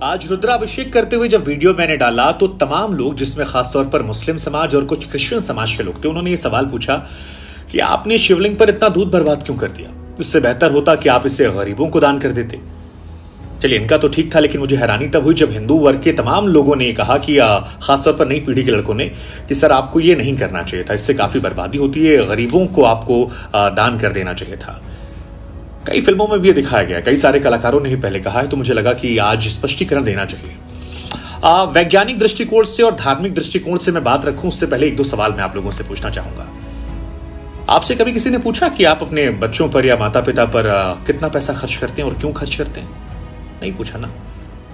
आज रुद्राभिषेक करते हुए जब वीडियो मैंने डाला तो तमाम लोग, जिसमें खासतौर पर मुस्लिम समाज और कुछ क्रिश्चियन समाज के लोग थे, उन्होंने ये सवाल पूछा कि आपने शिवलिंग पर इतना दूध बर्बाद क्यों कर दिया। इससे बेहतर होता कि आप इसे गरीबों को दान कर देते। चलिए, इनका तो ठीक था, लेकिन मुझे हैरानी तब हुई जब हिंदू वर्ग के तमाम लोगों ने कहा कि खासतौर पर नई पीढ़ी के लड़कों ने कि सर आपको ये नहीं करना चाहिए था, इससे काफी बर्बादी होती है, गरीबों को आपको दान कर देना चाहिए था। कई फिल्मों में भी ये दिखाया गया, कई सारे कलाकारों ने ही पहले कहा है, तो मुझे लगा कि आज स्पष्टीकरण देना चाहिए। वैज्ञानिक दृष्टिकोण से और धार्मिक दृष्टिकोण से मैं बात रखूं उससे पहले एक दो सवाल मैं आप लोगों से पूछना चाहूंगा। आपसे कभी किसी ने पूछा कि आप अपने बच्चों पर या माता पिता पर कितना पैसा खर्च करते हैं और क्यों खर्च करते हैं? नहीं पूछा ना।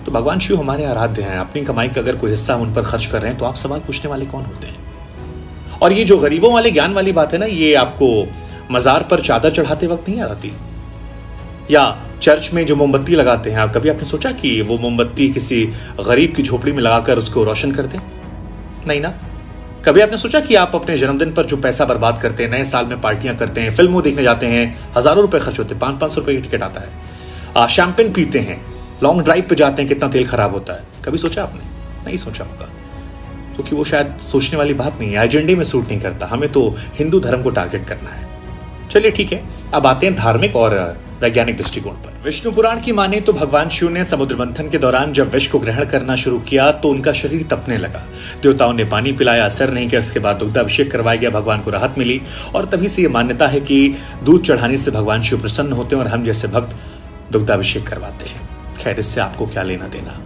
तो भगवान शिव हमारे आराध्य हैं, अपनी कमाई का अगर कोई हिस्सा उन पर खर्च कर रहे हैं तो आप सवाल पूछने वाले कौन होते हैं? और ये जो गरीबों वाले ज्ञान वाली बात है ना, ये आपको मजार पर चादर चढ़ाते वक्त नहीं आती, या चर्च में जो मोमबत्ती लगाते हैं, कभी आपने सोचा कि वो मोमबत्ती किसी गरीब की झोपड़ी में लगाकर उसको रोशन कर दें? नहीं ना। कभी आपने सोचा कि आप अपने जन्मदिन पर जो पैसा बर्बाद करते हैं, नए साल में पार्टियां करते हैं, फिल्मों देखने जाते हैं, हजारों रुपए खर्च होते हैं, 500-500 रुपए की टिकट आता है, शैंपेन पीते हैं, लॉन्ग ड्राइव पे जाते हैं, कितना तेल खराब होता है? कभी सोचा आपने? नहीं सोचा होगा, क्योंकि वो शायद सोचने वाली बात नहीं है, एजेंडे में सूट नहीं करता। हमें तो हिंदू धर्म को टारगेट करना है। चलिए ठीक है, अब आते हैं धार्मिक और वैज्ञानिक दृष्टिकोण पर। विष्णु पुराण की माने तो भगवान शिव ने समुद्र मंथन के दौरान जब विष को ग्रहण करना शुरू किया तो उनका शरीर तपने लगा। देवताओं ने पानी पिलाया, असर नहीं किया। इसके बाद दुग्धाभिषेक करवाया गया, भगवान को राहत मिली, और तभी से ये मान्यता है कि दूध चढ़ाने से भगवान शिव प्रसन्न होते हैं और हम जैसे भक्त दुग्धाभिषेक करवाते हैं। खैर, इससे आपको क्या लेना देना।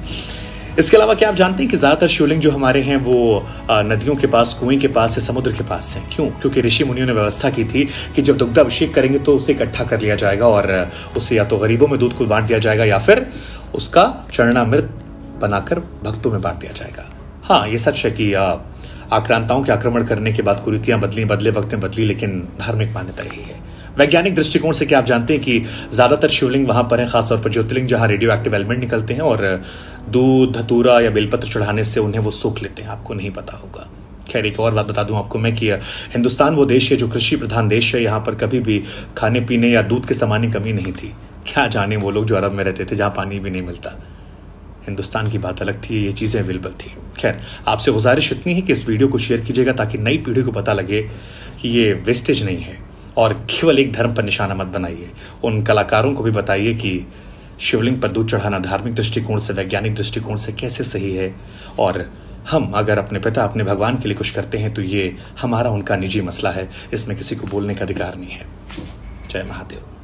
इसके अलावा क्या आप जानते हैं कि ज्यादातर शिवलिंग जो हमारे हैं वो नदियों के पास, कुएं के पास या समुद्र के पास हैं? क्यों? क्योंकि ऋषि मुनियों ने व्यवस्था की थी कि जब दुग्धाभिषेक करेंगे तो उसे इकट्ठा कर लिया जाएगा और उसे या तो गरीबों में दूध को बांट दिया जाएगा या फिर उसका चरणामृत बनाकर भक्तों में बांट दिया जाएगा। हाँ, ये सच है कि आक्रांताओं के आक्रमण करने के बाद कुरीतियां बदले वक्त में बदली, लेकिन धार्मिक मान्यता यही है। वैज्ञानिक दृष्टिकोण से क्या आप जानते हैं कि ज्यादातर शिवलिंग वहां पर है, खासतौर पर ज्योतिर्लिंग, जहां रेडियो एक्टिव एलिमेंट निकलते हैं और दूध, धतूरा या बेलपत्र चढ़ाने से उन्हें वो सोख लेते हैं। आपको नहीं पता होगा। खैर, एक और बात बता दूं आपको मैं कि हिंदुस्तान वो देश है जो कृषि प्रधान देश है। यहाँ पर कभी भी खाने पीने या दूध के सामान की कमी नहीं थी। क्या जाने वो लोग जो अरब में रहते थे जहाँ पानी भी नहीं मिलता। हिंदुस्तान की बात अलग थी, ये चीजें अवेलेबल थी। खैर, आपसे गुजारिश इतनी है कि इस वीडियो को शेयर कीजिएगा ताकि नई पीढ़ी को पता लगे कि ये वेस्टेज नहीं है और केवल एक धर्म पर निशाना मत बनाइए। उन कलाकारों को भी बताइए कि शिवलिंग पर दूध चढ़ाना धार्मिक दृष्टिकोण से, वैज्ञानिक दृष्टिकोण से कैसे सही है, और हम अगर अपने पिता, अपने भगवान के लिए कुछ करते हैं तो ये हमारा उनका निजी मसला है, इसमें किसी को बोलने का अधिकार नहीं है। जय महादेव।